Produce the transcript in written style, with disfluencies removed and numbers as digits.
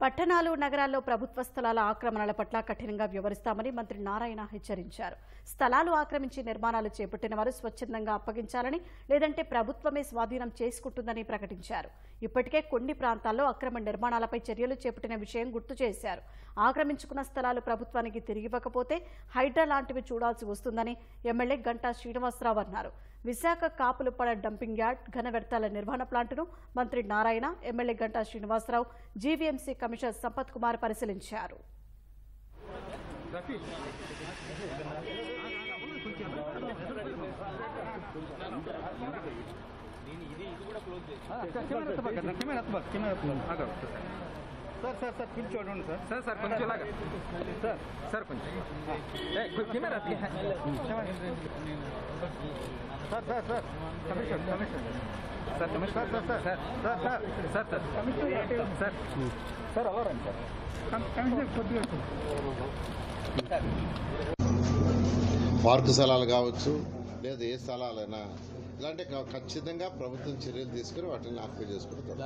పట్టణాలు నగరాల్లో ప్రభుత్వ స్థలాల ఆక్రమణల పట్ల కఠినంగా వ్యవహరిస్తామని మంత్రి నారాయణ హెచ్చరించారు. స్థలాలు ఆక్రమించి నిర్మాణాలు చేపట్టిన వారు స్వచ్ఛందంగా అప్పగించాలని, లేదంటే ప్రభుత్వమే స్వాధీనం చేసుకుంటుందని ప్రకటించారు. ఇప్పటికే కొన్ని ప్రాంతాల్లో అక్రమ నిర్మాణాలపై చర్యలు చేపట్టిన విషయం గుర్తు చేశారు. ఆక్రమించుకున్న స్థలాలు ప్రభుత్వానికి తిరిగివ్వకపోతే హైడ్రా లాంటివి చూడాల్సి వస్తుందని ఎమ్మెల్యే గంటా శ్రీనివాసరావు అన్నారు. విశాఖ కాపులపడ డంపింగ్ యార్డ్, ఘన వ్యర్థాల నిర్వహణ ప్లాంటును మంత్రి Narayana, MLA Ganta Srinivasarao, GVMC commissioner Sampath Kumar పరిశీలించారు. సార్ కొంచెం చూడండి సార్ కొంచెం ఇలాగా సార్ కొంచెం camera sir sir sir commission sir commission sir sir sir sir sir commission sir sir అలారండి సార్ కమిషన్ కొద్దిగా పార్కు స్థలాలు కావచ్చు, లేదా ఏ స్థలాలైనా ఇలాంటి ఖచ్చితంగా ప్రభుత్వం చర్యలు తీసుకుని వాటిని ఆక్యుపై చేసుకుంటారు.